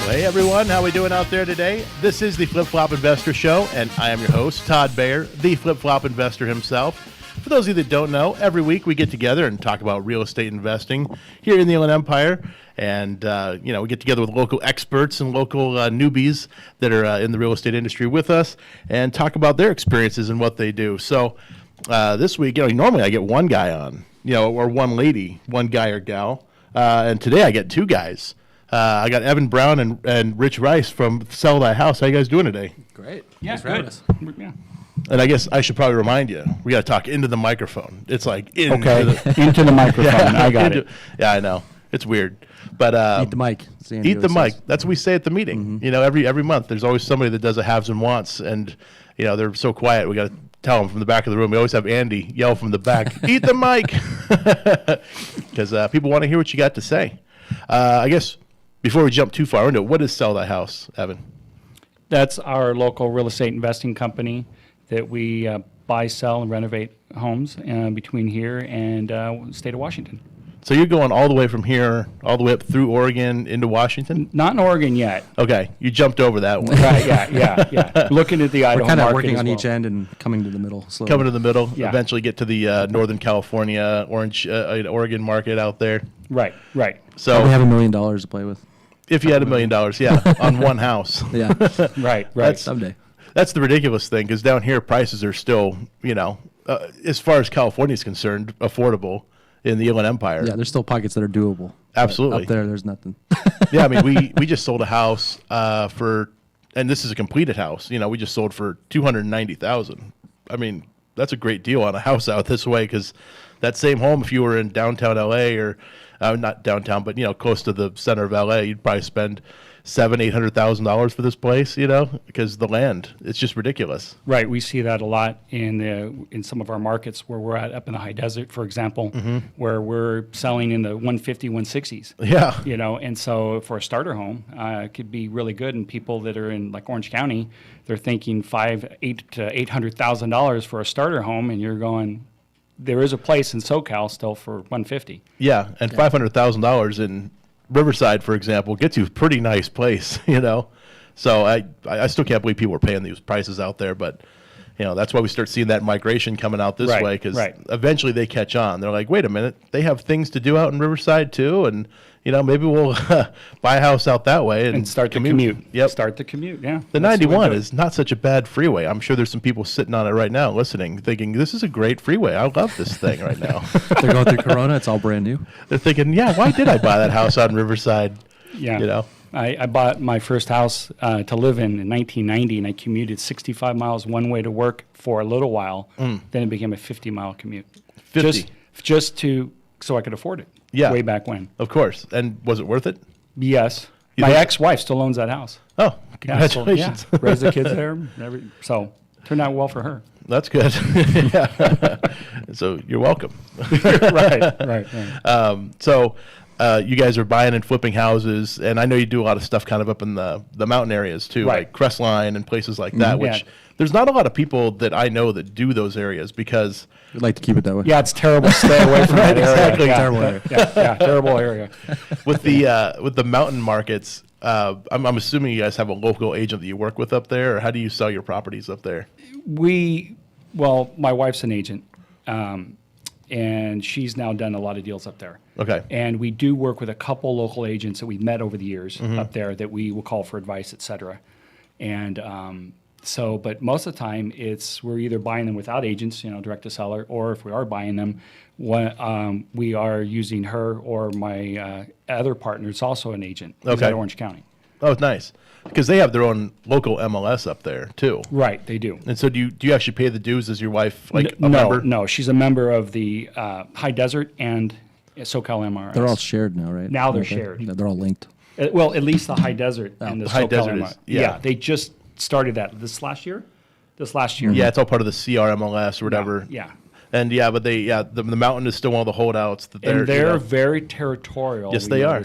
Hey everyone, how we doing out there today? This is the Flip Flop Investor Show, and I am your host, Todd Bayer, the Flip Flop Investor himself. For those of you that don't know, every week we get together and talk about real estate investing here in the Inland Empire, and we get together with local experts and local newbies that are in the real estate industry with us, and talk about their experiences and what they do. So this week, normally I get one guy on, or one lady, one guy or gal, and today I get two guys. I got Evan Brown and Rich Rice from sellTHYhouse. How you guys doing today? Great. Yeah, good. Yeah. And I guess I should probably remind you, we got to talk into the microphone. It's like into Into the microphone. I got it. Yeah, I know. It's weird. But Eat the mic. Eat the mic. That's what we say at the meeting. Mm-hmm. Every month there's always somebody that does a haves and wants, and they're so quiet. We got to tell them from the back of the room. We always have Andy yell from the back, "Eat the mic," because people want to hear what you got to say. I guess before we jump too far into it, what is sellTHYhouse, Evan? That's our local real estate investing company that we buy, sell, and renovate homes between here and the state of Washington. So you're going all the way from here, all the way up through Oregon into Washington? Not in Oregon yet. Okay, you jumped over that one. Right, yeah. Looking at the Idaho We're kind of market working as on well. each end and coming to the middle slowly. Coming to the middle, Yeah. eventually get to the Northern California, Oregon market out there. Right. So we have $1 million to play with. if you had $1 million, yeah, on one house. Yeah. Right. Someday. That's the ridiculous thing, because down here prices are still, as far as California is concerned, affordable in the Inland Empire. Yeah, there's still pockets that are doable. Absolutely. Up there, there's nothing. Yeah, I mean, we just sold a house and this is a completed house. We just sold for $290,000. I mean, that's a great deal on a house out this way, because that same home, if you were in downtown LA or not downtown, but close to the center of LA, you'd probably spend $700,000-800,000 for this place, because the land, it's just ridiculous. Right. We see that a lot in some of our markets where we're at, up in the high desert, for example, where we're selling in the 150, 160s. Yeah. And so for a starter home, it could be really good. And people that are in like Orange County, they're thinking $800,000 to $800,000 for a starter home, and you're going, there is a place in SoCal still for 150. Yeah, and $500,000 in Riverside, for example, gets you a pretty nice place, So I still can't believe people are paying these prices out there, but that's why we start seeing that migration coming out this way, because eventually they catch on. They're like, wait a minute, they have things to do out in Riverside too, and maybe we'll buy a house out that way and start the commute. Yep. Start the commute, yeah. The 91 is not such a bad freeway. I'm sure there's some people sitting on it right now listening, thinking, this is a great freeway. I love this thing right now. They're going through Corona. It's all brand new. They're thinking, yeah, why did I buy that house out in Riverside? Yeah. I bought my first house to live in 1990, and I commuted 65 miles one way to work for a little while. Then it became a 50-mile commute. 50? Just so I could afford it. Yeah. Way back when. Of course. And was it worth it? Yes. My ex-wife still owns that house. Oh, congratulations. Yeah, raised the kids there. So turned out well for her. That's good. Yeah. So you're welcome. Right. So you guys are buying and flipping houses, and I know you do a lot of stuff kind of up in the mountain areas too, Right. like Crestline and places like that, which there's not a lot of people that I know that do those areas, because We'd like to keep it that way. Yeah, it's terrible. Stay away from that area. Exactly. Yeah, Terrible area. Yeah, terrible area. with the mountain markets, I'm assuming you guys have a local agent that you work with up there, or how do you sell your properties up there? My wife's an agent, and she's now done a lot of deals up there. Okay. And we do work with a couple local agents that we've met over the years up there that we will call for advice, et cetera. And but most of the time we're either buying them without agents, direct to seller, or if we are buying them, we are using her or my other partner. It's also an agent. He's at Orange County. Oh, it's nice, because they have their own local MLS up there too. Right, they do. And so do you actually pay the dues? Is your wife a member? No, she's a member of the High Desert and SoCal MRS. They're all shared now, right? Now they're Okay. shared. Yeah, they're all linked. Well, at least the High Desert and the High SoCal Desert MRS. is- yeah. They just started that this last year. Yeah, it's all part of the CRMLS or whatever. Yeah. And but the mountain is still one of the holdouts that They're very territorial. Yes, they are.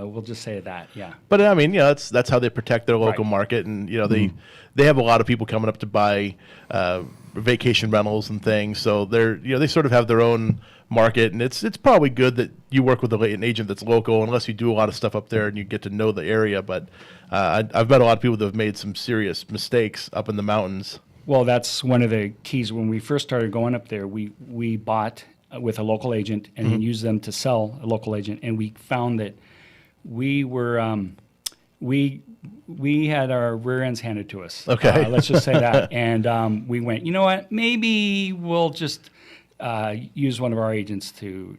We'll just say that. Yeah. But I mean, that's how they protect their local market, and they have a lot of people coming up to buy vacation rentals and things. So they sort of have their own market, and it's probably good that you work with an agent that's local, unless you do a lot of stuff up there and you get to know the area. But I've met a lot of people that have made some serious mistakes up in the mountains. Well, that's one of the keys. When we first started going up there, we bought with a local agent and then used them to sell a local agent, and we found that we were we had our rear ends handed to us. Okay. Let's just say that. And we went, you know what? Maybe we'll just use one of our agents to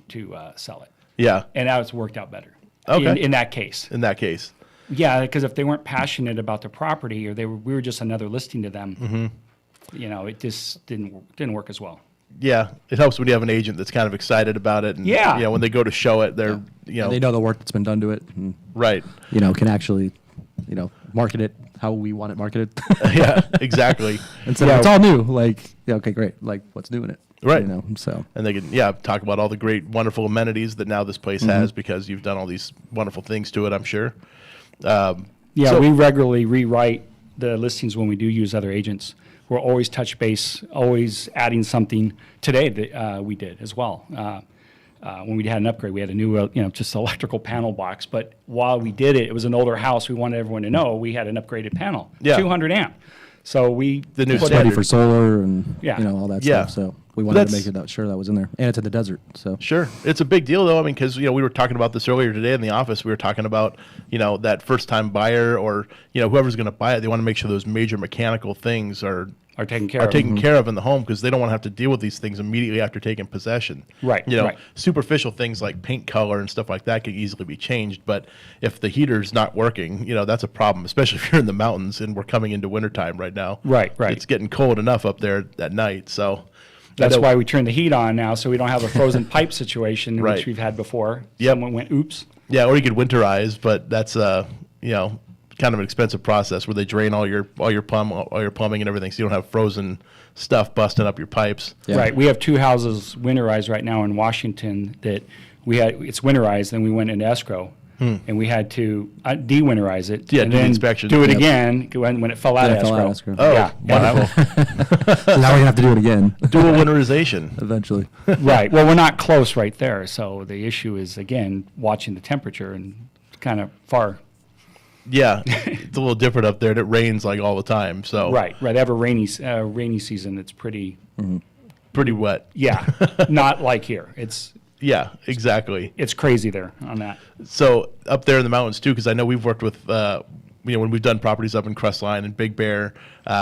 sell it. Yeah. And that's worked out better. Okay. In that case. In that case. Yeah, because if they weren't passionate about the property, or we were just another listing to them, you know, it just didn't work as well. Yeah, it helps when you have an agent that's kind of excited about it, and Yeah. you know, when they go to show it, they're And they know the work that's been done to it, and right. can actually, market it how we want it marketed. Yeah, exactly. And so it's all new. Like, okay, great. Like, what's new in it? Right. So. And they can talk about all the great, wonderful amenities that now this place has, because you've done all these wonderful things to it, I'm sure. We regularly rewrite the listings when we do use other agents. We're always touch base, always adding something. Today that we did as well. When we had an upgrade, we had a new, just electrical panel box. But while we did it, it was an older house. We wanted everyone to know we had an upgraded panel, 200 amp. So the new it's ready for solar and all that Yeah. stuff. So we wanted to make sure that was in there, and it's in the desert. So sure, it's a big deal though. I mean, because we were talking about this earlier today in the office. We were talking about that first time buyer, or whoever's going to buy it. They want to make sure those major mechanical things are taken care of. Care of in the home, because they don't want to have to deal with these things immediately after taking possession. Right. Right. Superficial things like paint color and stuff like that can easily be changed. But if the heater's not working, that's a problem, especially if you're in the mountains and we're coming into wintertime right now. Right. It's getting cold enough up there at night. So that's why we turn the heat on now, so we don't have a frozen pipe situation, Right. which we've had before. Yep. Someone went, oops. Yeah, or you could winterize, but that's kind of an expensive process where they drain all your plumbing and everything, so you don't have frozen stuff busting up your pipes. Yeah. Right. We have 2 houses winterized right now in Washington that it's winterized, then we went into escrow. And we had to de-winterize it. Yeah, and do the then inspection. do it Yep. again when it fell out of it fell out of escrow. escrow. Oh, Yeah. wonderful. So now we're gonna have to do it again Dual winterization. eventually. Right. Well, we're not close right there, so the issue is, again, watching the temperature and kind of far. Yeah, it's a little different up there. And it rains like all the time. So Right. They have a rainy season that's pretty. pretty wet. Yeah. Not like here. Yeah, exactly. It's crazy there on that. So up there in the mountains too, because I know we've worked with when we've done properties up in Crestline and Big Bear,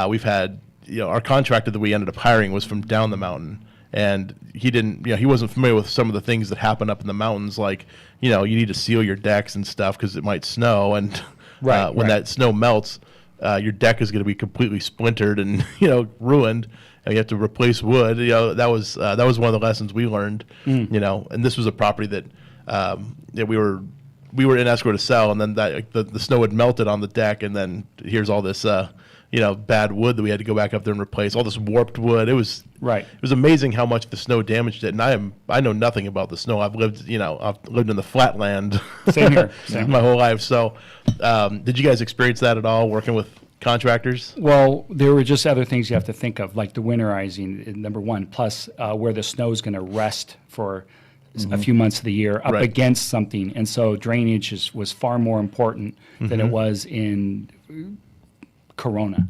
we've had our contractor that we ended up hiring was from down the mountain, and he wasn't familiar with some of the things that happen up in the mountains, like you need to seal your decks and stuff because it might snow, and when that snow melts, your deck is going to be completely splintered and ruined. And you have to replace wood. That was one of the lessons we learned. And this was a property that we were in escrow to sell, and then the snow had melted on the deck, and then here's all this bad wood that we had to go back up there and replace. All this warped wood. It was amazing how much the snow damaged it. And I know nothing about the snow. I've lived in the flatland. Same here. My whole life. So did you guys experience that at all working with contractors? Well, there were just other things you have to think of, like the winterizing, number one, plus where the snow is going to rest for a few months of the year up against something. And so drainage was far more important than it was in Corona.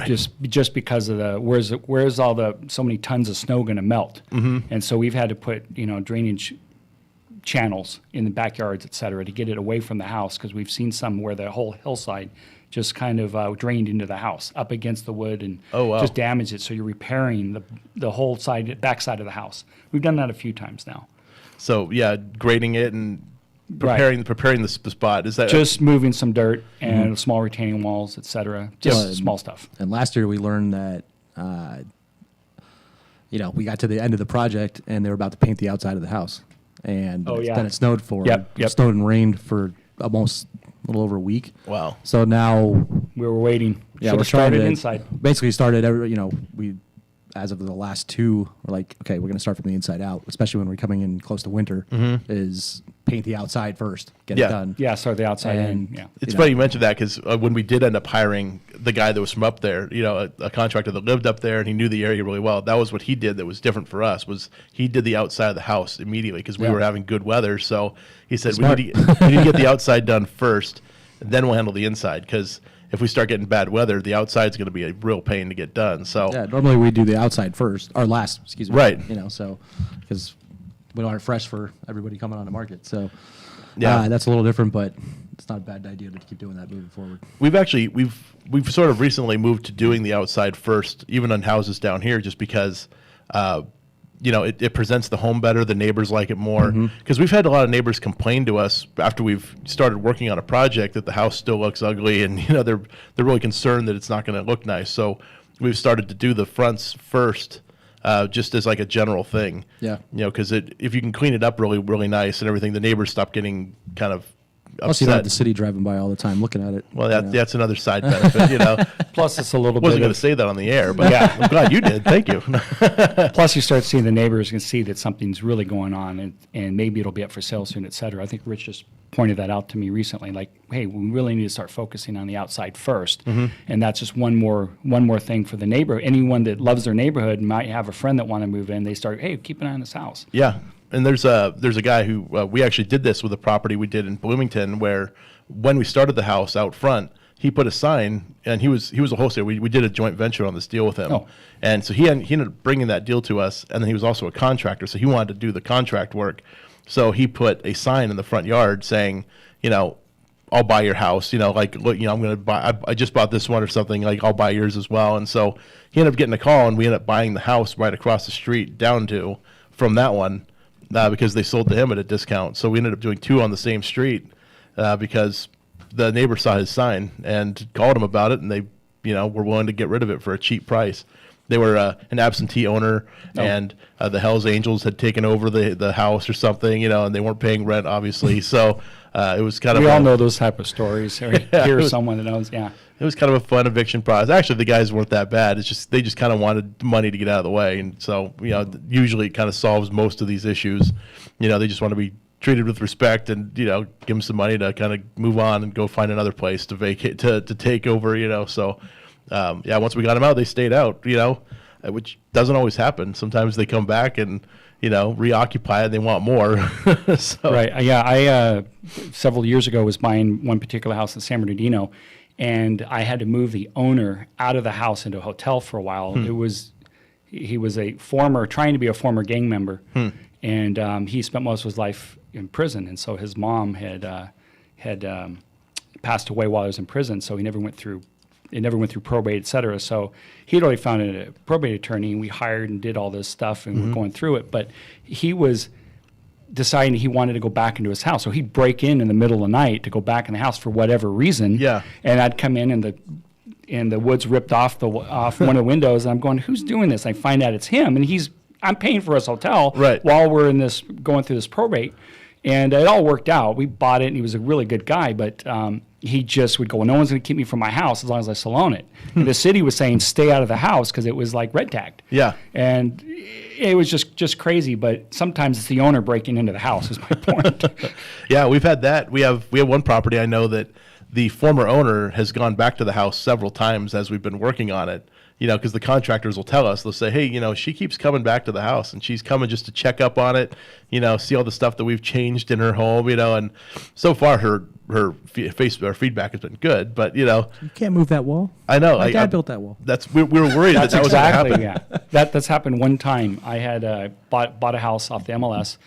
Just because of where's all so many tons of snow going to melt. And so we've had to put drainage channels in the backyards, et cetera, to get it away from the house, because we've seen some where the whole hillside just kind of drained into the house up against the wood and just damaged it. So you're repairing the whole back side of the house. We've done that a few times now. So yeah, grading it and preparing the spot. Is that just moving some dirt and small retaining walls, et cetera, just small stuff. And last year we learned that we got to the end of the project and they were about to paint the outside of the house, and then it snowed snowed and rained for almost a little over a week. Wow. So now we were waiting. Yeah, we're started inside. Basically started we as of the last 2, we're like, okay, we're going to start from the inside out, especially when we're coming in close to winter, is paint the outside first, get Yeah. it done. Yeah, start the outside And in. Yeah. It's funny you mentioned that because when we did end up hiring the guy that was from up there, a contractor that lived up there and he knew the area really well, that was what he did that was different for us, was he did the outside of the house immediately because we were having good weather. So he said, we need to get the outside done first, and then we'll handle the inside, because if we start getting bad weather, the outside's going to be a real pain to get done. So Yeah, normally we do the outside first, or last, excuse me. Right. So, because we don't have fresh for everybody coming on the market. So, Yeah. that's a little different, but it's not a bad idea to keep doing that moving forward. We've sort of recently moved to doing the outside first, even on houses down here, just because it presents the home better. The neighbors like it more, because we've had a lot of neighbors complain to us after we've started working on a project that the house still looks ugly, and they're really concerned that it's not going to look nice. So we've started to do the fronts first, just as like a general thing. Yeah. Because if you can clean it up really, really nice and everything, the neighbors stop getting kind of Plus, you don't have the upset. city driving by all the time looking at it. Well, that's another side benefit, Plus, it's a little Wasn't bit going of, to say that on the air, but Yeah. I'm glad you did. Thank you. plus you start seeing the neighbors and see that something's really going on, and maybe it'll be up for sale soon, et cetera. I think Rich just pointed that out to me recently, like, hey, we really need to start focusing on the outside first. And that's just one more thing for the neighbor. Anyone that loves their neighborhood might have a friend that want to move in. They start, hey, keep an eye on this house. Yeah, and there's a guy who we actually did this with a property we did in Bloomington, where when we started the house out front, he put a sign, and he was a wholesaler. We did a joint venture on this deal with him, and so he ended up bringing that deal to us, and then he was also a contractor, so he wanted to do the contract work. So he put a sign in the front yard saying, I'll buy your house, like, look, I'm going to buy, I just bought this one or something, like, I'll buy yours as well. And so he ended up getting a call, and we ended up buying the house right across the street from that one, because they sold to him at a discount. So we ended up doing two on the same street, because the neighbor saw his sign and called him about it, and they, were willing to get rid of it for a cheap price. They were an absentee owner, and the Hells Angels had taken over the house or something, and they weren't paying rent, obviously. So it was kind of. We all know those type of stories. Or hear someone that knows. Yeah. It was kind of a fun eviction process. Actually, the guys weren't that bad. It's just they just kind of wanted money to get out of the way, and so usually it kind of solves most of these issues. They just want to be treated with respect, and give them some money to kind of move on and go find another place to vacate to take over. So. Once we got them out, they stayed out, which doesn't always happen. Sometimes they come back and, reoccupy it. They want more. So. Right. Yeah. I several years ago was buying one particular house in San Bernardino, and I had to move the owner out of the house into a hotel for a while. He was trying to be a former gang member, and he spent most of his life in prison. And so his mom had passed away while he was in prison, so he never went through probate, et cetera. So he'd already found a probate attorney, and we hired and did all this stuff, and we're going through it. But he was deciding he wanted to go back into his house. So he'd break in the middle of the night to go back in the house for whatever reason. Yeah. And I'd come in, and the wood's ripped off one of the windows, and I'm going, who's doing this? I find out it's him, and I'm paying for his hotel while we're going through this probate. And it all worked out. We bought it, and he was a really good guy, but he just would go, well, no one's going to keep me from my house as long as I still own it. And the city was saying, stay out of the house, because it was like red tagged. Yeah. And it was just crazy, but sometimes it's the owner breaking into the house is my point. Yeah, we've had that. We have one property I know that the former owner has gone back to the house several times as we've been working on it. Because the contractors will tell us, they'll say, hey, she keeps coming back to the house, and she's coming just to check up on it, see all the stuff that we've changed in her home, and so far her feedback has been good, but You can't move that wall. I know. My dad built that wall. We were worried that was going to happen. Yeah. That's happened one time. I had bought a house off the MLS,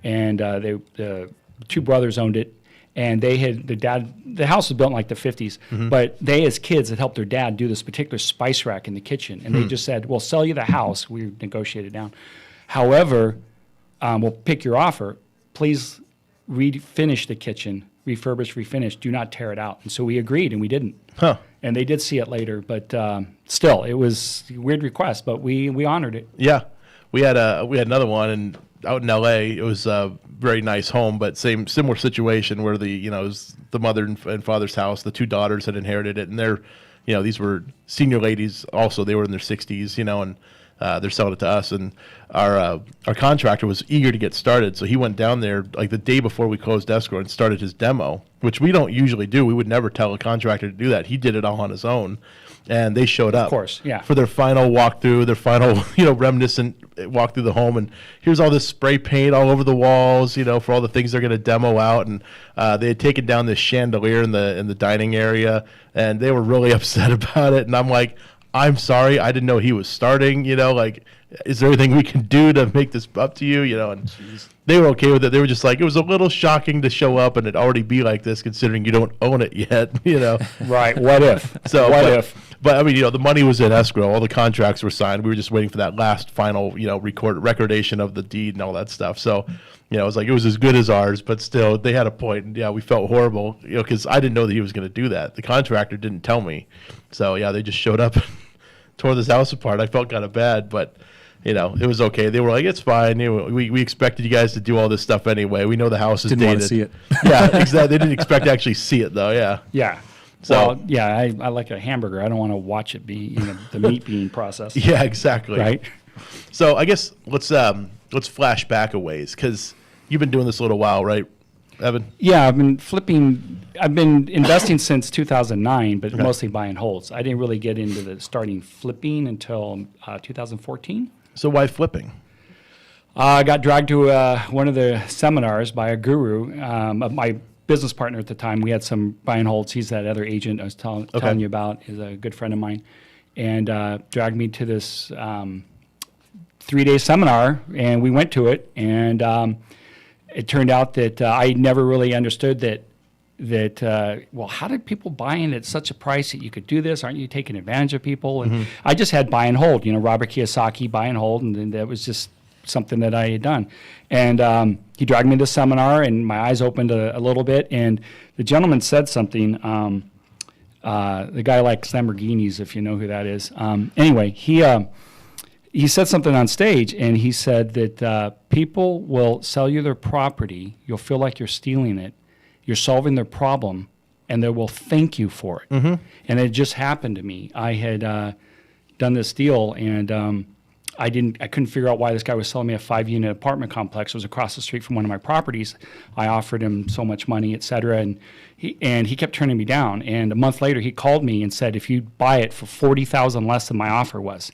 and the two brothers owned it. And the house was built in like the 50s, but they as kids had helped their dad do this particular spice rack in the kitchen. And they just said, we'll sell you the house. We negotiated down. However, we'll pick your offer. Please refinish the kitchen, refinish. Do not tear it out. And so we agreed, and we didn't. Huh. And they did see it later, but still, it was a weird request, but we honored it. Yeah. We had another one, and out in L.A., it was a very nice home, but similar situation where it was the mother and father's house. The two daughters had inherited it, and these were senior ladies also. They were in their 60s, and They're selling it to us, and our contractor was eager to get started, so he went down there like the day before we closed escrow and started his demo, which we don't usually do. We would never tell a contractor to do that. He did it all on his own, and they showed up, of course, yeah, for their final walkthrough, their final reminiscent walk through the home, and here's all this spray paint all over the walls, for all the things they're going to demo out, and they had taken down this chandelier in the dining area, and they were really upset about it, and I'm like, I'm sorry, I didn't know he was starting, is there anything we can do to make this up to you, and Jeez. They were okay with it. They were just like, it was a little shocking to show up and it already be like this, considering you don't own it yet, Right, what if? So, what if? But, I mean, the money was in escrow. All the contracts were signed. We were just waiting for that last final, recordation of the deed and all that stuff. So, it was like, it was as good as ours, but still, they had a point. And, yeah, we felt horrible, because I didn't know that he was going to do that. The contractor didn't tell me. So, yeah, they just showed up and tore this house apart. I felt kind of bad, but, it was okay. They were like, it's fine. We expected you guys to do all this stuff anyway. We know the house is dated. Didn't want to see it. Yeah, exactly. They didn't expect to actually see it, though, yeah. Yeah. So, I like a hamburger. I don't want to watch it be, the meat being processed. Yeah, exactly. Right. So I guess let's flash back a ways, because you've been doing this a little while, right, Evan? Yeah, I've been investing since 2009, but mostly buy and holds. I didn't really get into starting flipping until 2014. So why flipping? I got dragged to one of the seminars by a guru, my business partner at the time. We had some buy and holds. He's that other agent I was telling you about, is a good friend of mine, and dragged me to this 3-day seminar, and we went to it, and it turned out that I never really understood that well, how did people buy in at such a price that you could do this? Aren't you taking advantage of people? And I just had buy and hold, Robert Kiyosaki, buy and hold, and that was just something that I had done. And he dragged me to the seminar, and my eyes opened a little bit, and the gentleman said something. The guy likes Lamborghinis, if you know who that is. Anyway, he said something on stage, and he said that people will sell you their property. You'll feel like you're stealing it. You're solving their problem, and they will thank you for it. Mm-hmm. And it just happened to me. I had done this deal, and I couldn't figure out why this guy was selling me a 5-unit apartment complex. It was across the street from one of my properties. I offered him so much money, et cetera, and he kept turning me down. And a month later, he called me and said, if you buy it for $40,000 less than my offer was.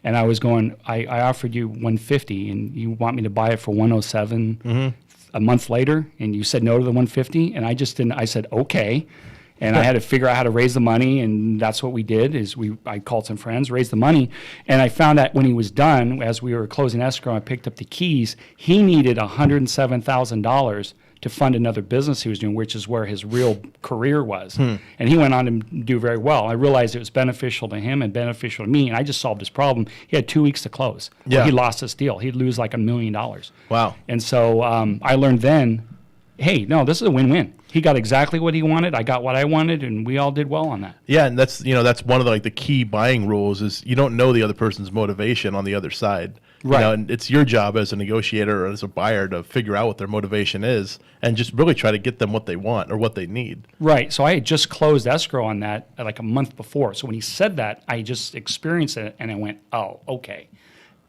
And I was going, I offered you $150, and you want me to buy it for $107 a month later, and you said no to the $150, and I just didn't. I said okay, and I had to figure out how to raise the money, and that's what we did. I called some friends, raised the money, and I found that when he was done, as we were closing escrow, I picked up the keys. He needed $107,000 to fund another business he was doing, which is where his real career was. And he went on to do very well. I realized it was beneficial to him and beneficial to me, and I just solved his problem. He had 2 weeks to close. Yeah. He lost this deal. He'd lose like $1 million. Wow. And so I learned then, hey, no, this is a win-win. He got exactly what he wanted. I got what I wanted, and we all did well on that. Yeah, and that's one of the key buying rules is you don't know the other person's motivation on the other side. Right. And it's your job as a negotiator or as a buyer to figure out what their motivation is and just really try to get them what they want or what they need. Right. So I had just closed escrow on that like a month before. So when he said that, I just experienced it, and I went, oh, okay.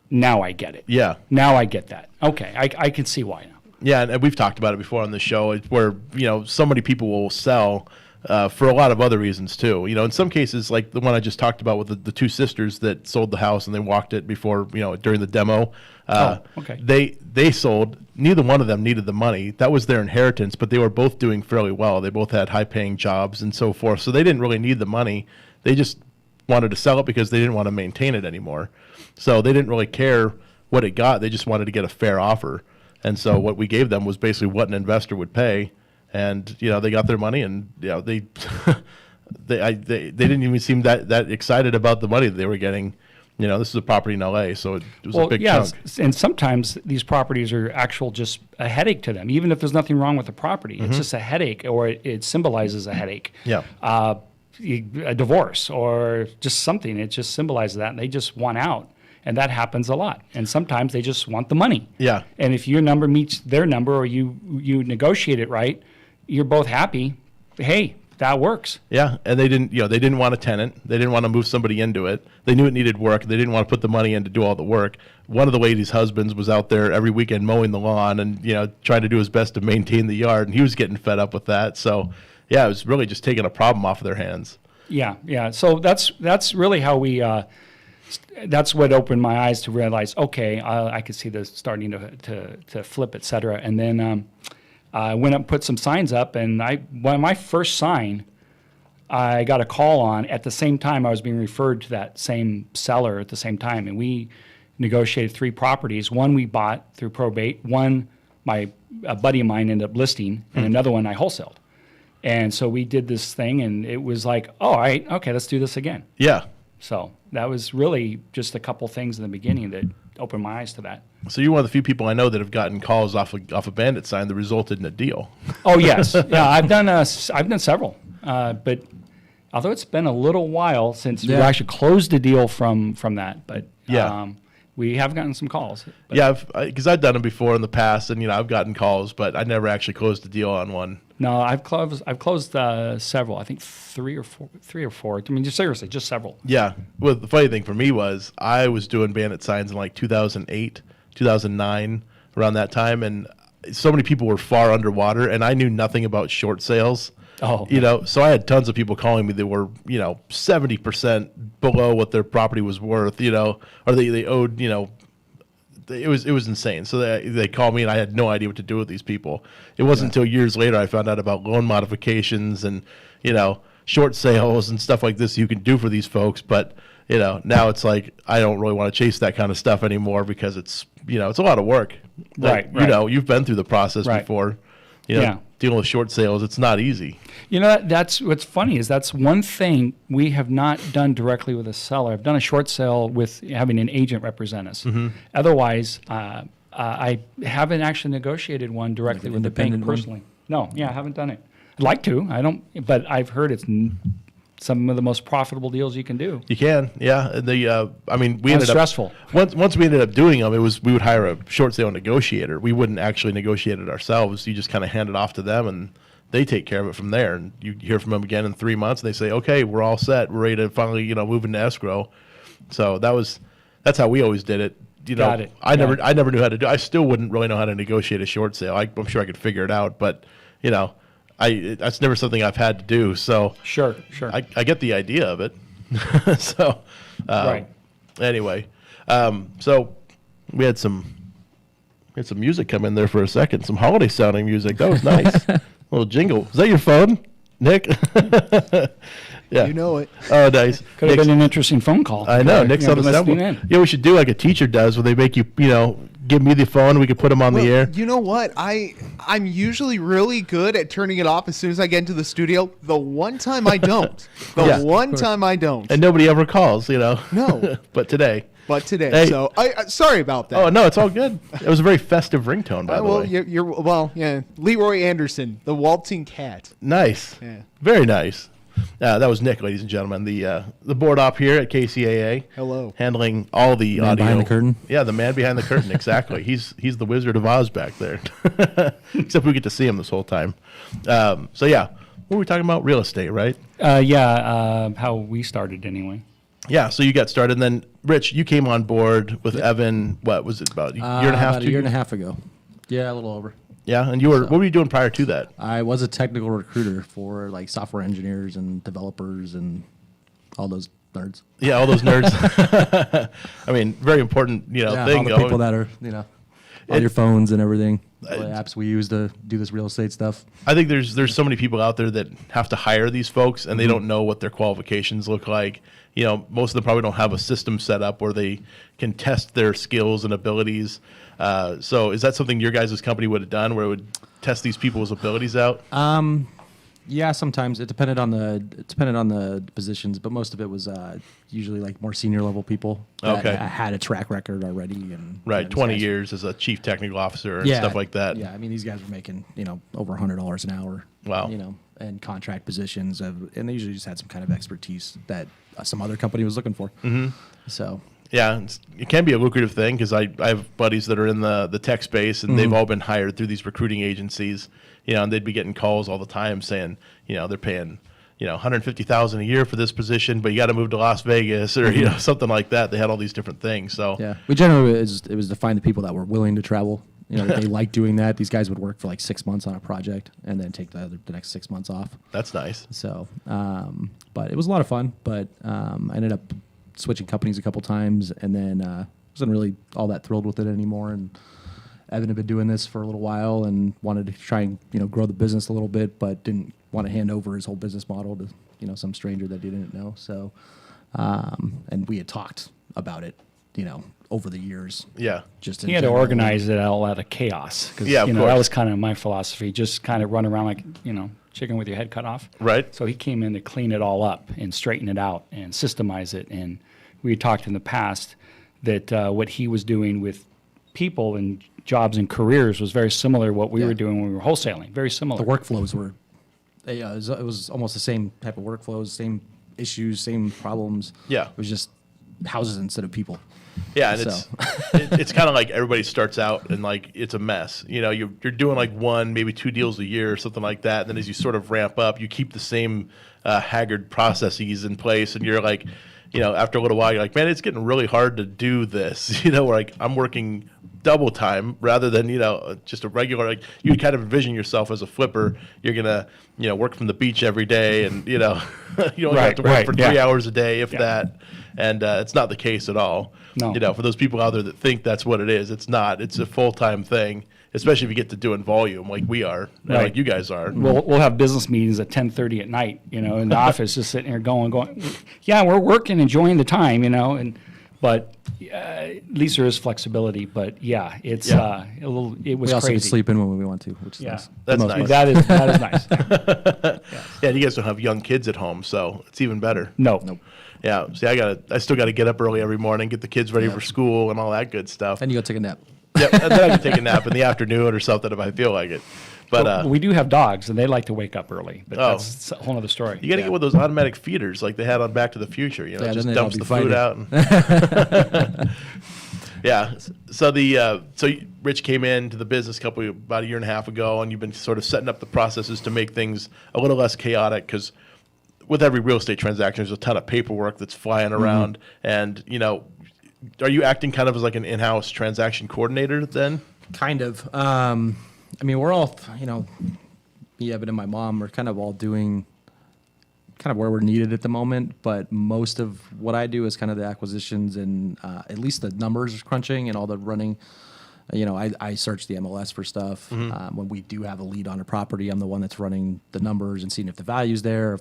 Now I get it. Yeah. Now I get that. Okay. I can see why now. Yeah, and we've talked about it before on the show, where so many people will sell for a lot of other reasons too. In some cases, like the one I just talked about with the two sisters that sold the house and they walked it before, during the demo. Okay. They sold. Neither one of them needed the money. That was their inheritance, but they were both doing fairly well. They both had high-paying jobs and so forth, so they didn't really need the money. They just wanted to sell it because they didn't want to maintain it anymore. So they didn't really care what it got. They just wanted to get a fair offer. And so what we gave them was basically what an investor would pay, and they got their money, and they didn't even seem that excited about the money that they were getting. This is a property in LA, so it was a big chunk. And sometimes these properties are just a headache to them, even if there's nothing wrong with the property. It's just a headache, or it symbolizes a headache. Yeah. A divorce or just something. It just symbolizes that, and they just want out. And that happens a lot. And sometimes they just want the money. Yeah. And if your number meets their number, or you negotiate it right, you're both happy. Hey, that works. Yeah, and they didn't want a tenant. They didn't want to move somebody into it. They knew it needed work. They didn't want to put the money in to do all the work. One of the ladies' husbands was out there every weekend mowing the lawn and trying to do his best to maintain the yard, and he was getting fed up with that. So, yeah, it was really just taking a problem off of their hands. Yeah. So that's really how we. That's what opened my eyes to realize, okay, I could see this starting to flip, et cetera. And then I went up and put some signs up, and my first sign, I got a call on at the same time I was being referred to that same seller at the same time, and we negotiated 3 properties. One we bought through probate, one a buddy of mine ended up listing, and another one I wholesaled. And so we did this thing, and it was like, oh, all right, okay, let's do this again. Yeah. So that was really just a couple things in the beginning that opened my eyes to that. So you're one of the few people I know that have gotten calls off a bandit sign that resulted in a deal. Oh yes, yeah, I've done several, but although it's been a little while since we actually closed a deal from that, but we have gotten some calls. But. Yeah, because I've done them before in the past, and I've gotten calls, but I never actually closed a deal on one. No, I've closed several. I think three or four. I mean, just seriously, just several. Yeah. Well, the funny thing for me was I was doing bandit signs in like 2008, 2009, around that time, and so many people were far underwater, and I knew nothing about short sales. Oh. So I had tons of people calling me that were 70% below what their property was worth, or they owed, it was insane. So they called me, and I had no idea what to do with these people. It wasn't until years later I found out about loan modifications and short sales and stuff like this you can do for these folks. But now it's like I don't really want to chase that kind of stuff anymore because it's it's a lot of work. Right. You've been through the process before. Dealing with short sales, it's not easy. That's what's funny is that's one thing we have not done directly with a seller. I've done a short sale with having an agent represent us. Mm-hmm. Otherwise, I haven't actually negotiated one directly with the bank personally. No, I haven't done it. I'd like to. I don't, but I've heard it's some of the most profitable deals you can do. You can, yeah. We ended stressful. Once we ended up doing them, we would hire a short sale negotiator. We wouldn't actually negotiate it ourselves. You just kind of hand it off to them, and they take care of it from there. And you hear from them again in 3 months, and they say, "Okay, we're all set. We're ready to finally, move into escrow." So that's how we always did it. Got it. I never knew how to do. I still wouldn't really know how to negotiate a short sale. I'm sure I could figure it out, but that's never something I've had to do. So sure. I get the idea of it. So right. Anyway, so we had some music come in there for a second. Some holiday sounding music. That was nice. A little jingle. Is that your phone, Nick? Yeah. You know it. Oh, nice. Could have been an interesting phone call. I know. Nick's on the sound. Yeah, we should do like a teacher does where they make you, give me the phone. We could put them on the air. You know what? I'm usually really good at turning it off as soon as I get into the studio. The one time I don't. Time I don't. And nobody ever calls, No. But today. Hey. So I sorry about that. Oh no, it's all good. It was a very festive ringtone, by the way. Yeah. Leroy Anderson, the waltzing cat. Nice. Yeah. Very nice. That was Nick, ladies and gentlemen, the board op here at KCAA. Hello. Handling all the man audio behind the curtain. Yeah, the man behind the curtain. Exactly. He's the Wizard of Oz back there. Except we get to see him this whole time. So yeah, what were we talking about? Real estate, right? How we started anyway. Yeah. So you got started, and then Rich, you came on board with Evan. What was it about a year and a half? About a year and a half ago. Yeah, a little over. Yeah, and what were you doing prior to that? I was a technical recruiter for like software engineers and developers and all those nerds. Yeah, all those nerds. Very important, thing. All the people that are, on your phones and everything. All the apps we use to do this real estate stuff. I think there's so many people out there that have to hire these folks, and they don't know what their qualifications look like. Most of them probably don't have a system set up where they can test their skills and abilities. So is that something your guys' company would have done, where it would test these people's abilities out? Yeah, sometimes it depended on the positions, but most of it was usually like more senior level people that had a track record already. And right, 20 years as a chief technical officer and stuff like that. Yeah, these guys were making over $100 an hour. Wow. And contract positions, and they usually just had some kind of expertise that some other company was looking for. Mm-hmm. So. Yeah, it can be a lucrative thing because I have buddies that are in the tech space, and they've all been hired through these recruiting agencies, and they'd be getting calls all the time saying, they're paying, $150,000 a year for this position, but you got to move to Las Vegas or, something like that. They had all these different things. So yeah, we generally, it was to find the people that were willing to travel. That they like doing that. These guys would work for like 6 months on a project and then take the next 6 months off. That's nice. So, but it was a lot of fun, but I ended up switching companies a couple times, and then wasn't really all that thrilled with it anymore. And Evan had been doing this for a little while and wanted to try and grow the business a little bit, but didn't want to hand over his whole business model to some stranger that he didn't know. So, and we had talked about it, over the years. Yeah, he had to organize it all out of chaos. Cause, yeah, that was kind of my philosophy. Just kind of run around like chicken with your head cut off. Right. So he came in to clean it all up and straighten it out and systemize it. And we talked in the past that what he was doing with people and jobs and careers was very similar to what we were doing when we were wholesaling. Very similar. The workflows were, it was almost the same type of workflows, same issues, same problems. Yeah. It was just houses instead of people. Yeah, and it's kind of like everybody starts out and like it's a mess. You're doing like 1, maybe 2 deals a year or something like that. And then as you sort of ramp up, you keep the same haggard processes in place, and you're like, after a little while, you're like, man, it's getting really hard to do this. Where like I'm working double time rather than just a regular. Like you kind of envision yourself as a flipper. You're gonna work from the beach every day, and you only have to work for 3 hours a day, if that. And it's not the case at all. No. For those people out there that think that's what it is, it's not. It's a full-time thing, especially if you get to doing volume like we are, like you guys are. We'll have business meetings at 10:30 at night, in the office, just sitting here going, yeah, we're working, enjoying the time, but at least there is flexibility. But yeah, it's a little. It was we also crazy. can sleep in when we want to, which is nice. That's nice. That is nice. Yeah, you guys don't have young kids at home, so it's even better. Nope. Yeah, see, I still got to get up early every morning, get the kids ready for school and all that good stuff. And you go take a nap. Yeah, and then I can take a nap in the afternoon or something if I feel like it. But we do have dogs, and they like to wake up early. But that's a whole other story. You got to get one of those automatic feeders like they had on Back to the Future. It just dumps the food out. And yeah. So Rich came into the business about a year and a half ago, and you've been sort of setting up the processes to make things a little less chaotic because with every real estate transaction, there's a ton of paperwork that's flying around. And, are you acting kind of as like an in-house transaction coordinator then? Kind of. We're all, me, Evan, and my mom are kind of all doing kind of where we're needed at the moment. But most of what I do is kind of the acquisitions and at least the numbers crunching and all the running. I search the MLS for stuff. When we do have a lead on a property, I'm the one that's running the numbers and seeing if the value's there,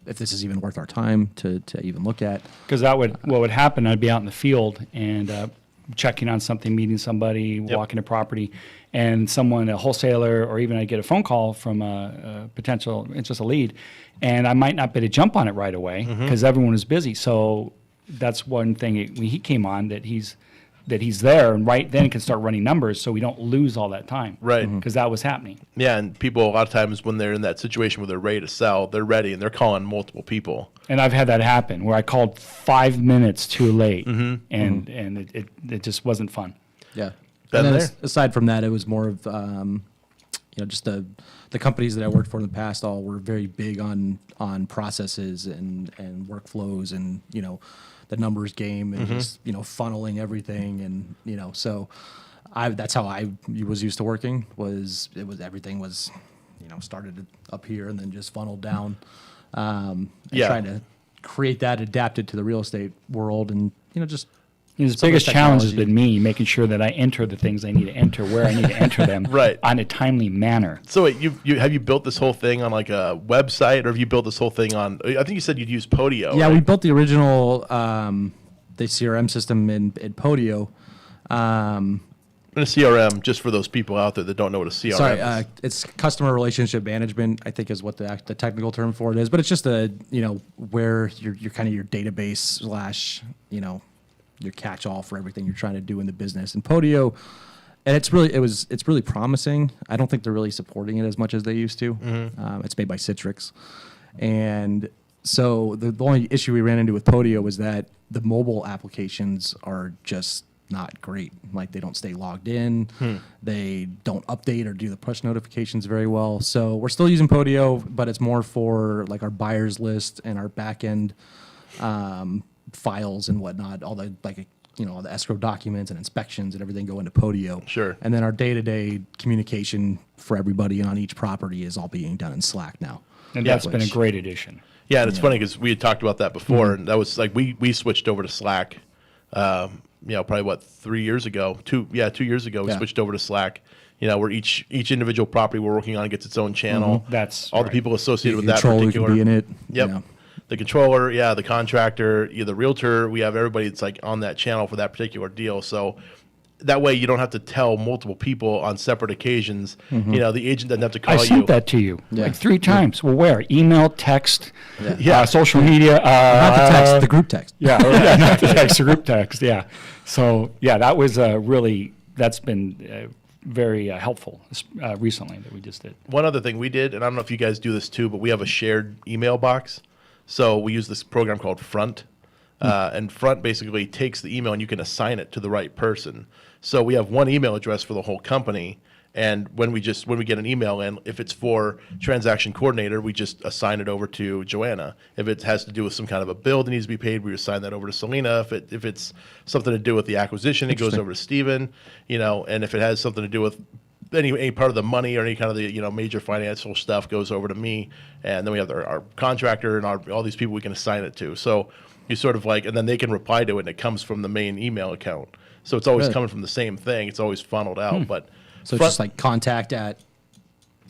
if this is even worth our time to even look at. Because what would happen, I'd be out in the field and checking on something, meeting somebody, walking a property, and a wholesaler, or even I get a phone call from a potential interested lead, and I might not be able to jump on it right away because everyone is busy. So that's one thing when he came on that he's there and right then can start running numbers so we don't lose all that time. Right. Because that was happening. Yeah, and people a lot of times when they're in that situation where they're ready to sell, they're ready and they're calling multiple people. And I've had that happen where I called 5 minutes too late and it just wasn't fun. Yeah. And then aside from that, it was more of just the companies that I worked for in the past all were very big on processes and workflows and the numbers game and just funneling everything and so that's how I was used to working. Everything was started up here and then just funneled down. Trying to create that adapted to the real estate world and just. His biggest challenge has been me making sure that I enter the things I need to enter where I need to enter them on a timely manner. So wait, have you built this whole thing on like a website, or have you built this whole thing on? I think you said you'd use Podio. Yeah, right? we built the original the CRM system in Podio. And a CRM, just for those people out there that don't know what a CRM is. Sorry, it's customer relationship management, I think is what the technical term for it is. But it's just where you're kind of your database / your catch-all for everything you're trying to do in the business. And Podio, and it's really promising. I don't think they're really supporting it as much as they used to. It's made by Citrix, and So the only issue we ran into with Podio was that the mobile applications are just not great. Like they don't stay logged in. They don't update or do the push notifications very well. So we're still using Podio, but it's more for like our buyers list and our back end files and whatnot. All the all the escrow documents and inspections and everything go into Podio. Sure. And then our day-to-day communication for everybody and on each property is all being done in Slack now. And that's been a great addition. Yeah, and it's funny because we had talked about that before, and that was like we switched over to Slack. Probably 3 years ago. 2 years ago we switched over to Slack. Where each individual property we're working on gets its own channel. That's all the people associated with the that controller particular. can be in it. Yep. The controller, the contractor, the realtor. We have everybody that's like on that channel for that particular deal. So that way you don't have to tell multiple people on separate occasions. The agent doesn't have to call you. I sent that to you like 3 times. Well, where? Email, text, social media. Not the text, the group text. Not the text, the group text. Yeah. So that was that's been very helpful recently that we just did. One other thing we did, and I don't know if you guys do this too, but we have a shared email box. So we use this program called Front. And Front basically takes the email and you can assign it to the right person. So we have one email address for the whole company. And when we get an email in, if it's for transaction coordinator, we just assign it over to Joanna. If it has to do with some kind of a bill that needs to be paid, we assign that over to Selena. If it's something to do with the acquisition, it goes over to Steven. And if it has something to do with any part of the money or any kind of the major financial stuff goes over to me. And then we have our contractor and all these people we can assign it to. So you sort of and then they can reply to it, and it comes from the main email account. So it's always coming from the same thing. It's always funneled out. But so it's just like contact at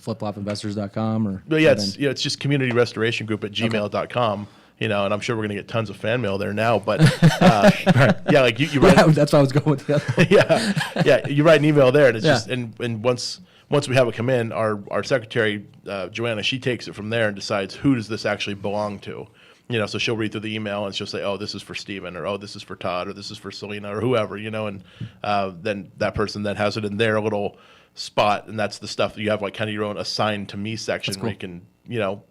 flipflopinvestors.com or. But it's just community restoration group at gmail.com. And I'm sure we're going to get tons of fan mail there now. But you write. That's what I was going with. You write an email there, and it's just and once we have it come in, our secretary Joanna, she takes it from there and decides who does this actually belong to. So she'll read through the email and she'll say, oh, this is for Steven, or oh, this is for Todd, or this is for Selena, or whoever, and then that person then has it in their little spot, and that's the stuff that you have kind of your own assigned to me section where you can,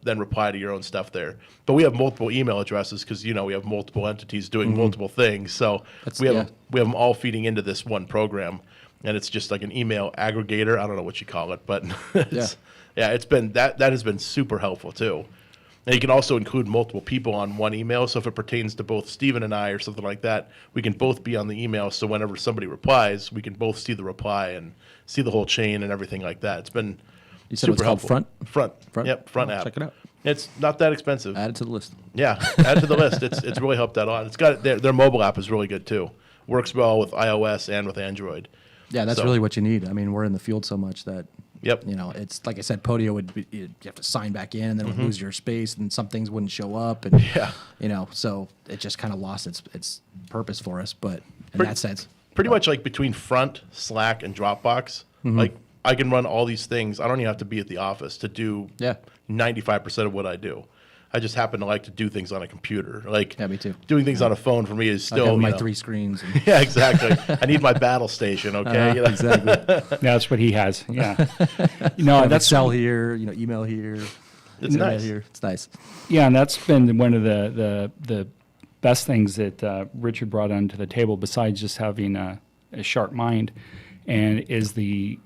then reply to your own stuff there. But we have multiple email addresses because, we have multiple entities doing multiple things. So we have them all feeding into this one program, and it's just like an email aggregator. I don't know what you call it, but it's been that has been super helpful too. And you can also include multiple people on one email. So if it pertains to both Steven and I or something like that, we can both be on the email. So whenever somebody replies, we can both see the reply and see the whole chain and everything like that. It's been You said super it's called helpful. Front? Yep, Front app. Check it out. It's not that expensive. Add it to the list. Yeah, add it to the list. It's really helped out a lot. It's got their mobile app is really good too. Works well with iOS and with Android. Yeah, that's really what you need. I mean, we're in the field so much that it's like I said, Podio would be, you have to sign back in, and then it would lose your space, and some things wouldn't show up, and so it just kind of lost its purpose for us. But in that sense, pretty much like between Front, Slack, and Dropbox, like I can run all these things. I don't even have to be at the office to do 95% of what I do. I just happen to like to do things on a computer. Me too. Doing things on a phone for me is still. I have my 3 screens. And yeah, exactly. I need my battle station. Okay, exactly. That's what he has. Yeah. That's Excel here. Email here. It's nice. Here. It's nice. Yeah, and that's been one of the best things that Richard brought onto the table, besides just having a sharp mind, and is the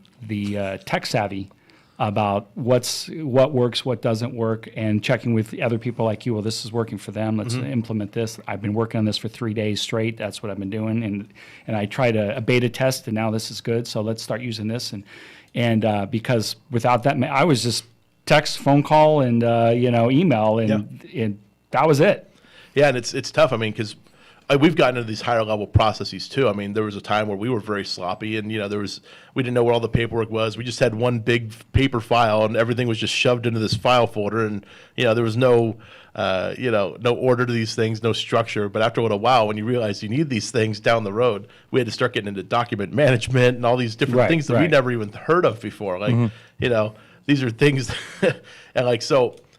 tech savvy about what works, what doesn't work, and checking with other people like you. Well, this is working for them. Let's implement this. I've been working on this for 3 days straight. That's what I've been doing, and I tried a beta test, and now this is good. So let's start using this, and because without that, I was just text, phone call, and email, and that was it. Yeah, and it's tough. I mean, because we've gotten into these higher level processes too. I mean, there was a time where we were very sloppy, and we didn't know where all the paperwork was. We just had one big paper file, and everything was just shoved into this file folder, and there was no order to these things, no structure. But after a little while, when you realize you need these things down the road, we had to start getting into document management and all these different things that we never even heard of before. These are things, and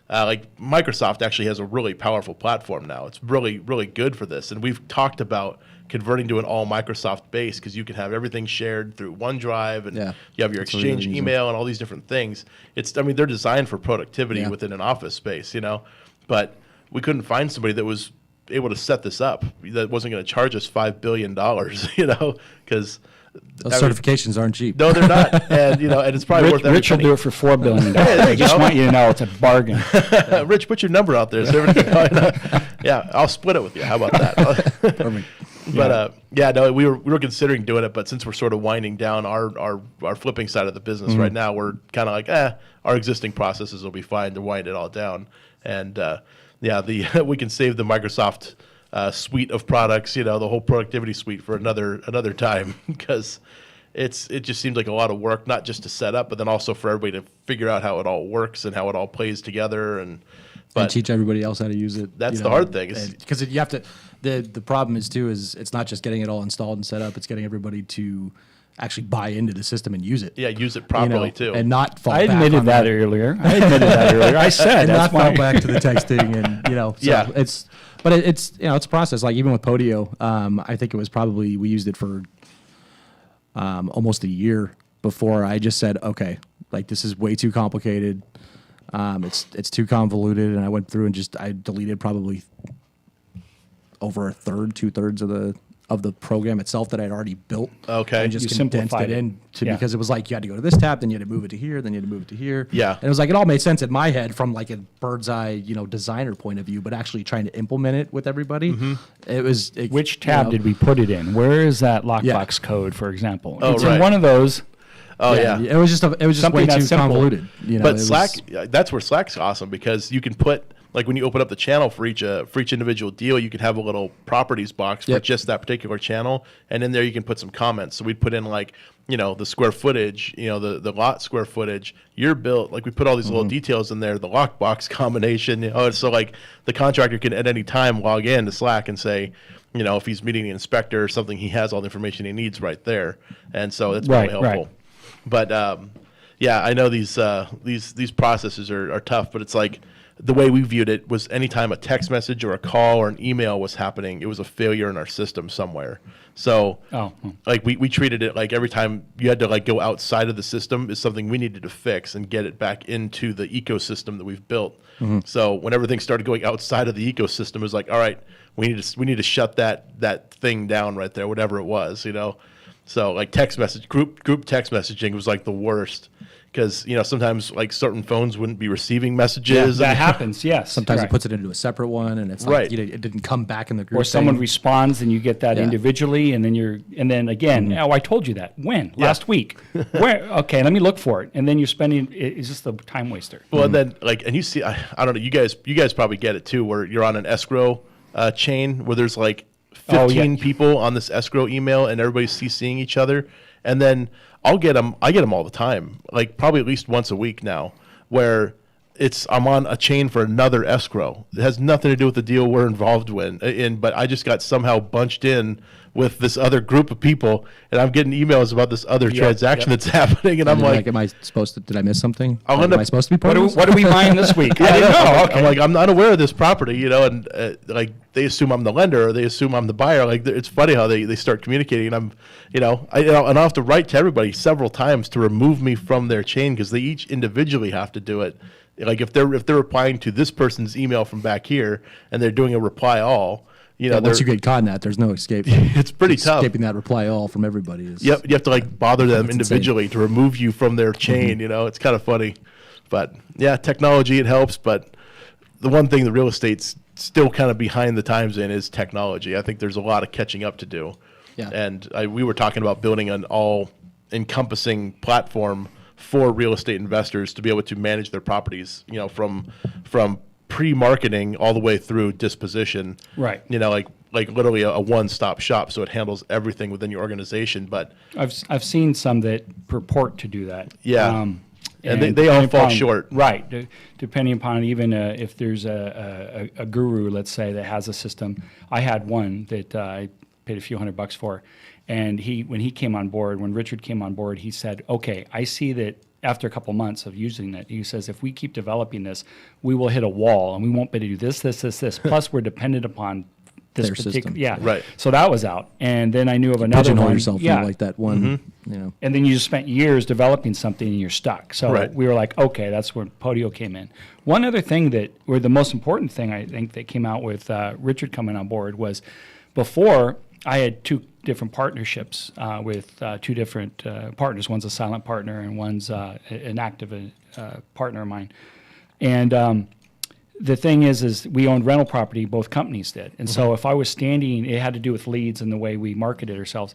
Microsoft actually has a really powerful platform now. It's really, really good for this. And we've talked about converting to an all Microsoft base, because you can have everything shared through OneDrive, and you have your Exchange email and all these different things. They're designed for productivity within an office space, But we couldn't find somebody that was able to set this up, that wasn't going to charge us $5 billion, because those certifications aren't cheap. no, they're not. And, and it's probably worth every Rich will penny. do it for $4 billion. I just want you to know it's a bargain. Rich, put your number out there. So everybody yeah, I'll split it with you. How about that? Perfect. But no, we were considering doing it, but since we're sort of winding down our flipping side of the business right now, we're kind of like, our existing processes will be fine to wind it all down. And we can save the Microsoft suite of products, the whole productivity suite for another time, because it just seems like a lot of work, not just to set up, but then also for everybody to figure out how it all works and how it all plays together, and teach everybody else how to use it. That's the hard thing, because you have to. The problem is it's not just getting it all installed and set up; it's getting everybody to actually buy into the system and use it. Yeah, use it properly too, and not fall. I back admitted on that earlier. I said and that's not why. fall back to the texting and so Yeah. it's a process. Like even with Podio, I think it was probably we used it for almost a year before I just said, okay, like this is way too complicated. It's too convoluted, and I went through and I deleted probably over 2/3 of the program itself that I'd already built. Okay. And just You condensed simplified it it. because it was like you had to go to this tab, then you had to move it to here, then you had to move it to here. Yeah. And it was like it all made sense in my head from like a bird's eye, designer point of view, but actually trying to implement it with everybody, Which tab did we put it in? Where is that lockbox code, for example? Oh, It's right. in one of those. Oh yeah. It was just Something way that's too simple. convoluted. But Slack, that's where Slack's awesome, because you can put, like when you open up the channel for each individual deal, you can have a little properties box for just that particular channel, and in there you can put some comments. So we'd put in like, the square footage, the lot square footage, your built, like we put all these little details in there, the lockbox combination, so like the contractor can at any time log in to Slack and say, if he's meeting the inspector or something, he has all the information he needs right there, and so that's really helpful. Right. But I know these processes are tough, but it's like the way we viewed it was anytime a text message or a call or an email was happening, it was a failure in our system somewhere. So like we treated it like every time you had to like go outside of the system is something we needed to fix and get it back into the ecosystem that we've built. So when everything started going outside of the ecosystem, it was like, all right, we need to shut that thing down right there, whatever it was, So like text message, group text messaging was like the worst, because sometimes like certain phones wouldn't be receiving messages. That happens, yes. Sometimes Right. it puts it into a separate one, and it's like it didn't come back in the group. Or someone thing. responds and you get that individually, and then again, oh, I told you that. When? Last week. Where? Okay, let me look for it. And then you're spending, it's just a time waster. Well, and then like, and you see, I don't know, you guys probably get it too, where you're on an escrow chain where there's like 15 people on this escrow email and everybody's CCing each other. And then I get them all the time, like probably at least once a week now, where I'm on a chain for another escrow. It has nothing to do with the deal we're involved in, but I just got somehow bunched in with this other group of people, and I'm getting emails about this other transaction that's happening, and I'm like, am I supposed to? Did I miss something? Am I supposed to be part of this? What are we buying this week? I didn't know. Okay. I'm like, I'm not aware of this property, and like they assume I'm the lender or they assume I'm the buyer. Like it's funny how they start communicating, and I'm, and I'll have to write to everybody several times to remove me from their chain, because they each individually have to do it. Like if they're replying to this person's email from back here and they're doing a reply all, once you get caught in that, there's no escape. It's pretty tough. Escaping that reply all from everybody is. Yep, you have to like bother them That's individually to remove you from their chain. It's kind of funny, but yeah, technology, it helps. But the one thing the real estate's still kind of behind the times in is technology. I think there's a lot of catching up to do. Yeah. And we were talking about building an all-encompassing platform for real estate investors to be able to manage their properties, from pre-marketing all the way through disposition. Right. Like literally a one-stop shop, so it handles everything within your organization. But I've seen some that purport to do that. Yeah. And they all fall short. Right. Depending upon even if there's a guru, let's say, that has a system. I had one that I paid a few $100 for. And when Richard came on board, he said, okay, I see that after a couple months of using it, he says, if we keep developing this, we will hit a wall and we won't be able to do this. Plus, we're dependent upon this their particular, system. yeah. Right. So that was out. And then I knew of another Pigeonhole one. yourself Yeah. in like that one, And then you just spent years developing something and you're stuck. So Right. we were like, okay, that's where Podio came in. One other thing or the most important thing I think that came out with Richard coming on board was before I had two different partnerships with two different partners. One's a silent partner and one's an active partner of mine. And the thing is we owned rental property, both companies did. And so if I was standing, it had to do with leads and the way we marketed ourselves.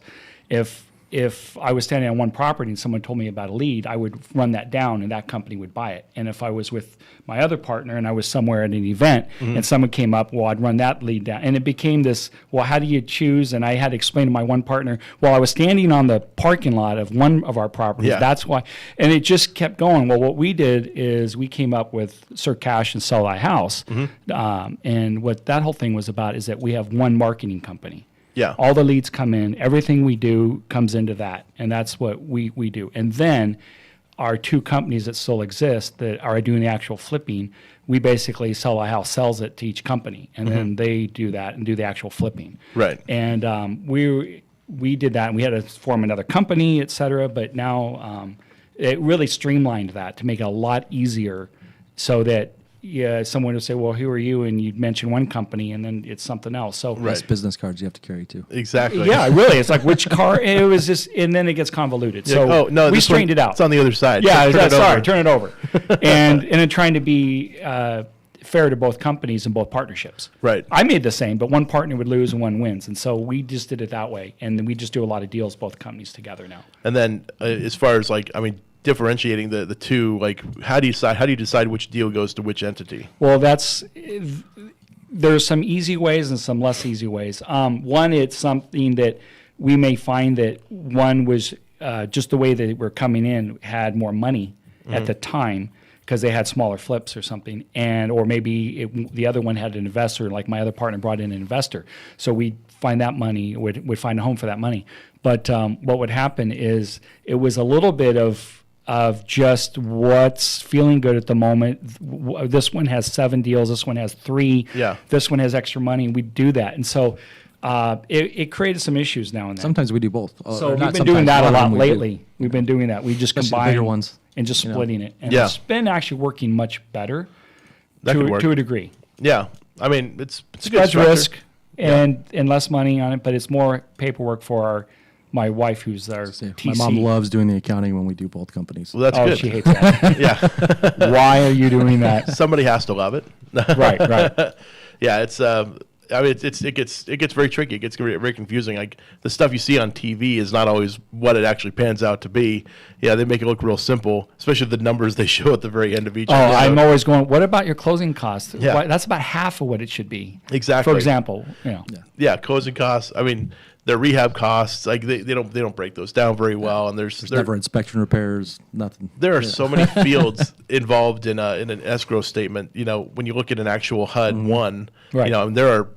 If I was standing on one property and someone told me about a lead, I would run that down and that company would buy it. And if I was with my other partner and I was somewhere at an event and someone came up, well, I'd run that lead down. And it became this, well, how do you choose? And I had to explain to my one partner, well, I was standing on the parking lot of one of our properties. Yeah. That's why. And it just kept going. Well, what we did is we came up with SirCash and sellTHYhouse. And what that whole thing was about is that we have one marketing company. Yeah. All the leads come in. Everything we do comes into that. And that's what we do. And then our two companies that still exist that are doing the actual flipping, we basically sellTHYhouse sells it to each company. And then they do that and do the actual flipping. Right. And we did that. And we had to form another company, et cetera. But now it really streamlined that to make it a lot easier so that someone would say, well, who are you? And you'd mention one company and then it's something else. So Less business cards you have to carry too. Exactly. yeah, really. It's like which car? It was just, and then it gets convoluted. Yeah, So we this straightened one- it out. It's on the other side. Yeah, Turn it over. turn it over. and then trying to be fair to both companies and both partnerships. Right. I made the same, but one partner would lose and one wins. And so we just did it that way. And then we just do a lot of deals, both companies together now. And then as far as differentiating the two, like how do you decide which deal goes to which entity? Well, there's some easy ways and some less easy ways. One, it's something that we may find that one was just the way that we're coming in had more money at the time because they had smaller flips or something, or maybe the other one had an investor, like my other partner brought in an investor. So we'd find that money, would find a home for that money. But what would happen is it was a little bit of just what's feeling good at the moment. This one has 7 deals. This one has 3. Yeah. This one has extra money. We do that. And so it created some issues now and then. Sometimes we do both. So we've been doing that a lot lately. We've been doing that. We just Especially the combine bigger ones, and just splitting it. And Yeah. it's been actually working much better That could work. to a degree. Yeah. I mean, it's a good Spreads structure. risk and less money on it, but it's more paperwork for my wife, who's our TC. My mom loves doing the accounting when we do both companies. Well, that's Oh, good. she hates that. Yeah. Why are you doing that? Somebody has to love it. Right. Yeah, it's I mean, it gets very tricky. It gets very confusing. Like the stuff you see on TV is not always what it actually pans out to be. Yeah, they make it look real simple, especially the numbers they show at the very end of each. Oh, episode. I'm always going, what about your closing costs? Yeah. Why, that's about half of what it should be. Exactly. For example, Yeah, closing costs. I mean, their rehab costs. Like they don't break those down very well. And There's never inspection repairs, nothing. There are so many fields involved in an escrow statement. You know, when you look at an actual HUD one, Right. you know, and there are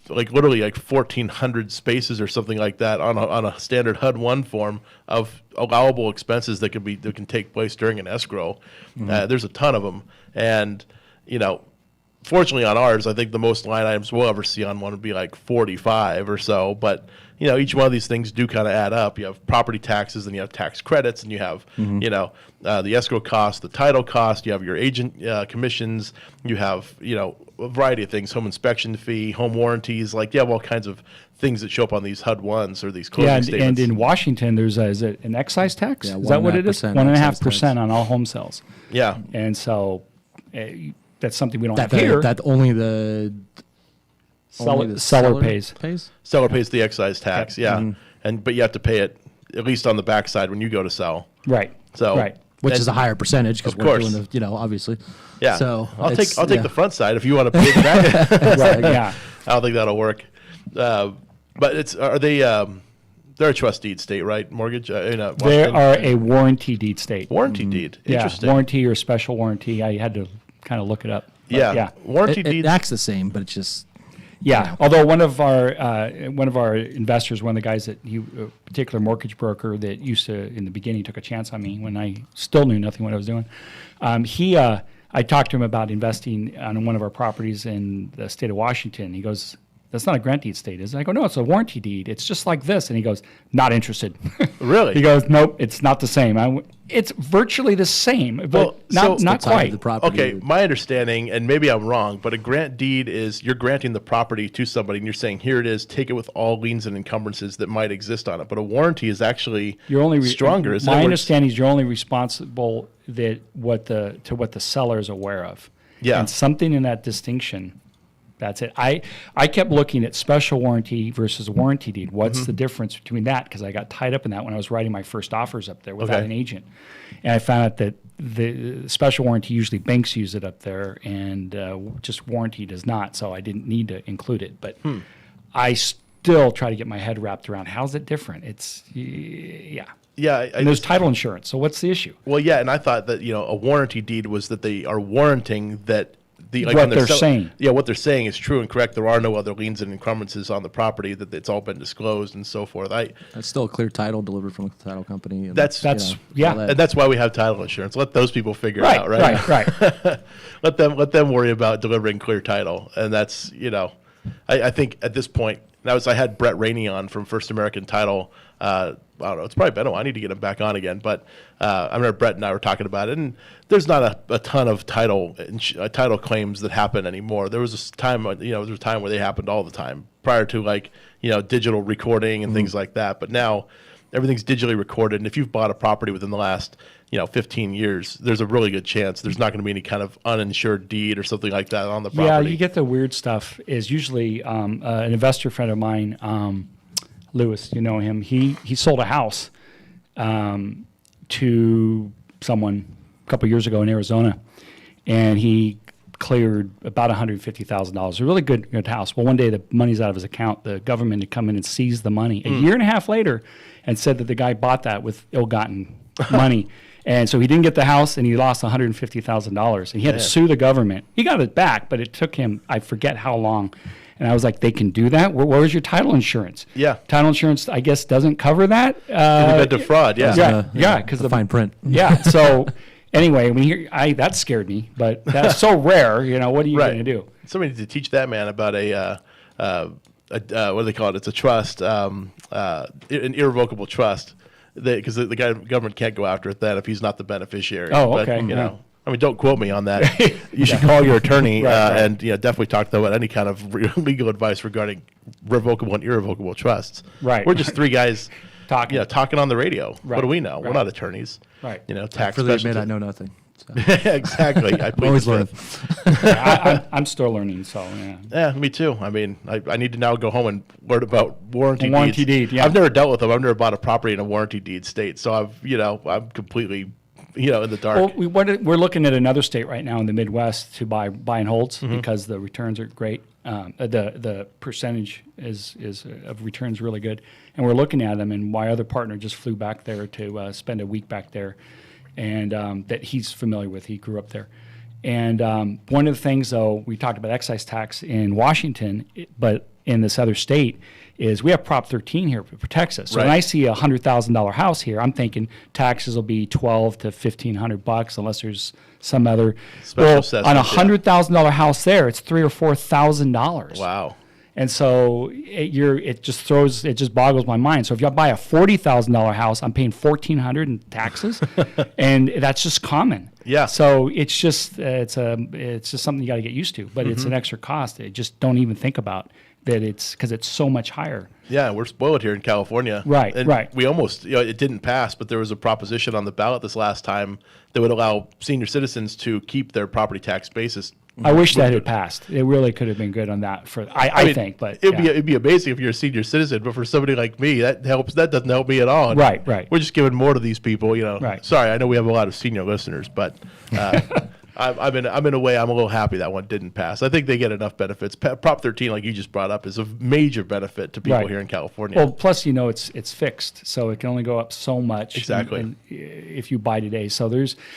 literally 1,400 spaces or something like that on a standard HUD one form of allowable expenses that can take place during an escrow. There's a ton of them, and you know, fortunately on ours, I think the most line items we'll ever see on one would be like 45 or so. But you know, each one of these things do kind of add up. You have property taxes, and you have tax credits, and you have you know, the escrow cost, the title cost. You have your agent commissions. You have, you know, a variety of things: home inspection fee, home warranties. Like you have all kinds of things that show up on these HUD ones or these closing statements. and in Washington, there's is it an excise tax? Yeah, Is that what it is? 1.5% 1.5% on all home sales. Yeah, And so that's something we don't have here. That only the Seller pays. seller pays the excise tax. Yeah, but you have to pay it at least on the backside when you go to sell. Right. So right. Which And- is a higher percentage because Of we're course. doing the, you know, obviously. Yeah, So I'll it's- take yeah. the front side if you want to pay the back. Right. Yeah. I don't think that'll work. But are they? They're a trust deed state, right? Mortgage. They Washington? are a warranty deed state. Warranty deed. Yeah. Interesting. Warranty or special warranty. I had to kind of look it up. But Yeah. Warranty It deeds. acts the same, but it's just Yeah, although one of our investors, one of the guys a particular mortgage broker that used to in the beginning took a chance on me when I still knew nothing what I was doing. I talked to him about investing on one of our properties in the state of Washington. He goes, that's not a grant deed state, is it? I go, no, it's a warranty deed. It's just like this. And he goes, not interested. Really? He goes, nope, it's not the same. It's virtually the same, but not quite. The property. Okay, my understanding, and maybe I'm wrong, but a grant deed is you're granting the property to somebody and you're saying, here it is, take it with all liens and encumbrances that might exist on it. But a warranty is actually stronger. My understanding is you're only responsible to what the seller is aware of. Yeah. And something in that distinction, that's it. I kept looking at special warranty versus warranty deed. What's the difference between that? Because I got tied up in that when I was writing my first offers up there without an agent. And I found out that the special warranty, usually banks use it up there, and just warranty does not. So I didn't need to include it. But I still try to get my head wrapped around how's it different. It's, yeah. Yeah, and there's title insurance. So what's the issue? Well, yeah, and I thought that a warranty deed was that they are warranting that what they're saying. Yeah, what they're saying is true and correct. There are no other liens and encumbrances on the property. That it's all been disclosed and so forth. That's still a clear title delivered from the title company. And that's yeah, and that's why we have title insurance. Let those people figure it out, right? Right. let them worry about delivering clear title, and that's I think at this point. I had Brett Rainey on from First American Title. I don't know. It's probably been a while. I need to get him back on again. But I remember Brett and I were talking about it, and there's not a ton of title claims that happen anymore. There was a time, where they happened all the time prior to digital recording and things like that. But now everything's digitally recorded, and if you've bought a property within the last 15 years, there's a really good chance there's not going to be any kind of uninsured deed or something like that on the property. Yeah, you get the weird stuff. Is usually an investor friend of mine, Lewis, you know him. He sold a house to someone a couple years ago in Arizona, and he cleared about $150,000. A really good house. Well, one day the money's out of his account. The government had come in and seized the money a year and a half later, and said that the guy bought that with ill-gotten money. And so he didn't get the house, and he lost $150,000. And he had to sue the government. He got it back, but it took him, I forget how long. And I was like, they can do that? Where's your title insurance? Yeah. Title insurance, I guess, doesn't cover that. In the event of fraud, yeah. Yeah, because the fine print. Yeah, so anyway, that scared me. But that's so rare, what are you going to do? Somebody needs to teach that man about what do they call it? It's a trust, an irrevocable trust. Because the government can't go after it then if he's not the beneficiary. Oh, okay. But, don't quote me on that. You should call your attorney and definitely talk to them about any kind of legal advice regarding revocable and irrevocable trusts. Right. We're just three guys talking on the radio. Right. What do we know? Right. We're not attorneys. Right. Tax freely specialists. admit I know nothing. So. Exactly. I plead always the learning. fifth. I'm still learning, so yeah. Yeah, me too. I mean, I need to now go home and learn about warranty deeds. Warranty deed, yeah. I've never dealt with them. I've never bought a property in a warranty deed state, so I'm completely, in the dark. Well, we're looking at another state right now in the Midwest to buy and holds because the returns are great. The percentage of returns really good, and we're looking at them. And my other partner just flew back there to spend a week back there, and that he's familiar with. He grew up there. And one of the things, though, we talked about excise tax in Washington, but in this other state, is we have Prop 13 here that protects us. So when I see a $100,000 house here, I'm thinking taxes will be $1,200 to $1,500 unless there's some other special on a $100,000 house there, it's $3,000 or $4,000. Wow. And so it just boggles my mind. So if you buy a $40,000 house, I'm paying $1,400 in taxes, and that's just common. Yeah. So it's just something you got to get used to, but it's an extra cost. I just don't even think about that. It's because it's so much higher. Yeah, we're spoiled here in California. Right. And right. we almost, it didn't pass, but there was a proposition on the ballot this last time that would allow senior citizens to keep their property tax basis. I wish that had passed. It really could have been good on that. I think, but it'd be amazing if you're a senior citizen. But for somebody like me, that doesn't help me at all. And right. We're just giving more to these people. Right. Sorry, I know we have a lot of senior listeners, but I'm in a way I'm a little happy that one didn't pass. I think they get enough benefits. Prop 13, like you just brought up, is a major benefit to people here in California. Well, plus it's fixed, so it can only go up so much. Exactly. And if you buy today, so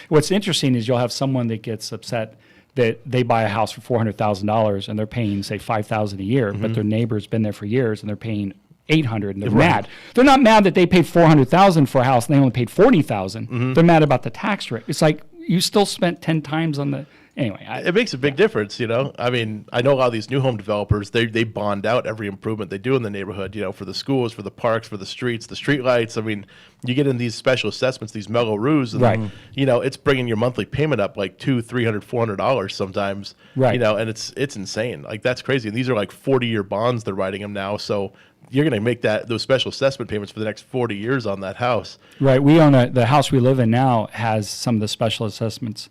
what's interesting is you'll have someone that gets upset that they buy a house for $400,000 and they're paying, say, $5,000 a year, but their neighbor's been there for years and they're paying $800, and they're mad. They're not mad that they paid $400,000 for a house and they only paid $40,000. They're mad about the tax rate. It's like you still spent 10 times on the. anyway, It makes a big difference, you know. I mean, I know a lot of these new home developers, they bond out every improvement they do in the neighborhood, you know, for the schools, for the parks, for the streets, the street lights. I mean, you get in these special assessments, these mellow roofs, and Right. you know, it's bringing your monthly payment up like $200, $300, $400 sometimes. Right. You know, and it's insane. Like, that's crazy. And these are like 40-year bonds they're writing them now. So you're going to make those special assessment payments for the next 40 years on that house. right. We own the house we live in now has some of the special assessments,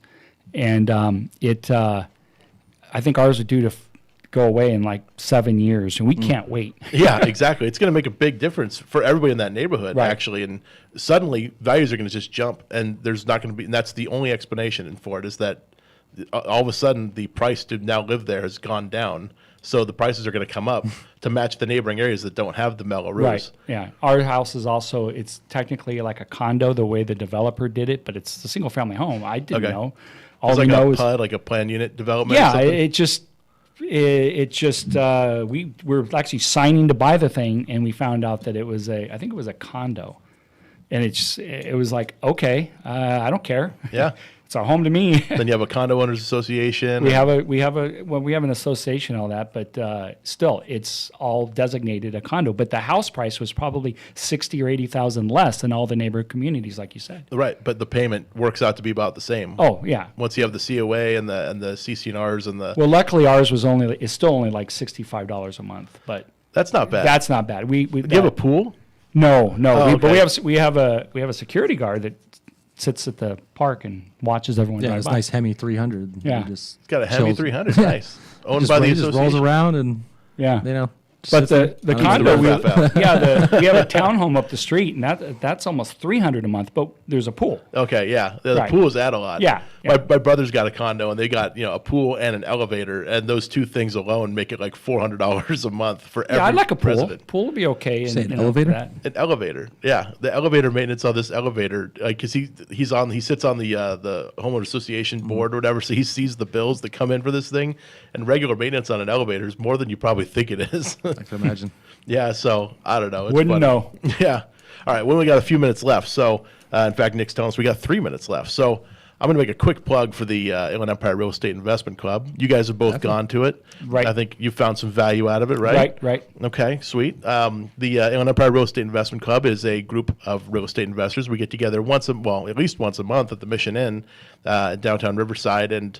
and I think ours are due to go away in like 7 years, and we can't wait. Yeah, exactly. It's going to make a big difference for everybody in that neighborhood, Right. actually. And suddenly, values are going to just jump, and there's not going to be. And that's the only explanation for it, is that all of a sudden the price to now live there has gone down. So the prices are going to come up to match the neighboring areas that don't have the mellow roofs. Right. Yeah. Our house is also, it's technically like a condo the way the developer did it, but it's a single family home. I didn't Okay. know. All It's we like know a is, PUD, like a planned unit development. or yeah, something? we were actually signing to buy the thing, and we found out that it was I think it was a condo. And it was like, okay, I don't care. Yeah. It's our home to me. Then you have a condo owners association. We have an association and all that, but still, it's all designated a condo. But the house price was probably 60 or 80,000 less than all the neighborhood communities, like you said. Right, but the payment works out to be about the same. Oh yeah. Once you have the COA and the CC&Rs and the Well, luckily ours is still only like $65 a month, but that's not bad. that's not bad. We Do you have a pool? No, Oh, but okay. we have a security guard that sits at the park and watches everyone Yeah, drive it's by. nice Hemi 300. Yeah. He just It's got a Hemi chills. 300. Nice. Owned Just, by the he just rolls association. around and Yeah. you know. But sits the there. condo, Run that out. we have a townhome up the street, and that's almost $300 a month. But there's a pool. Okay, yeah. The Right. pools add a lot. Yeah, My brother's got a condo, and they got, you know, a pool and an elevator, and those two things alone make it like $400 a month for every Yeah, I'd like a pool. resident. Pool would be okay. Say an you know, for elevator? that. An elevator, yeah. The elevator maintenance on this elevator, because he sits on the homeowner association board or whatever, so he sees the bills that come in for this thing, and regular maintenance on an elevator is more than you probably think it is. I can imagine. Yeah, so I don't know. It's Wouldn't funny. know. Yeah. All right. Well, we got a few minutes left. So, in fact, Nick's telling us we got 3 minutes left. So, I'm going to make a quick plug for the Inland Empire Real Estate Investment Club. You guys have both gone to it. Right. I think you found some value out of it, right? Right. Okay, sweet. The Inland Empire Real Estate Investment Club is a group of real estate investors. We get together at least once a month at the Mission Inn in downtown Riverside and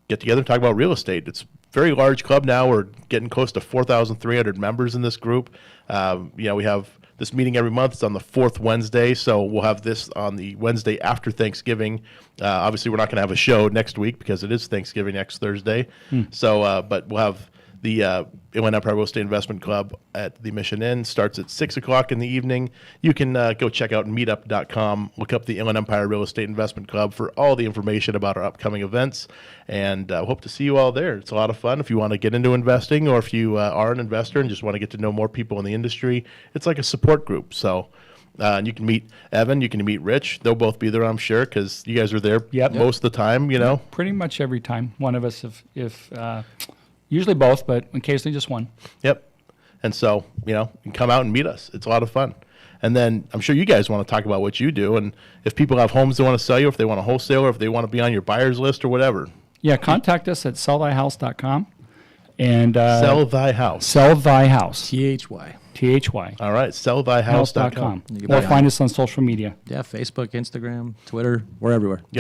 get together and talk about real estate. It's a very large club now. We're getting close to 4,300 members in this group. We have this meeting every month. It's on the fourth Wednesday, so we'll have this on the Wednesday after Thanksgiving. Obviously, we're not going to have a show next week because it is Thanksgiving next Thursday. So, but we'll have the Inland Empire Real Estate Investment Club at the Mission Inn. Starts at 6 o'clock in the evening. You can go check out meetup.com, look up the Inland Empire Real Estate Investment Club for all the information about our upcoming events, and hope to see you all there. It's a lot of fun. If you want to get into investing, or if you are an investor and just want to get to know more people in the industry, it's like a support group. So and you can meet Evan, you can meet Rich. They'll both be there, I'm sure, because you guys are there Yep. most of the time, you know. Pretty much every time. One of us, if usually both, but occasionally just one. Yep. And so, you know, you can come out and meet us. It's a lot of fun. And then I'm sure you guys want to talk about what you do. And if people have homes they want to sell you, if they want a wholesaler, if they want to be on your buyer's list or whatever. Yeah, contact us at sellthyhouse.com. And Sell Thy House. sellthyhouse. THY. THY. All right. SellTHYhouse.com. Or find us on social media. Yeah, Facebook, Instagram, Twitter, we're everywhere.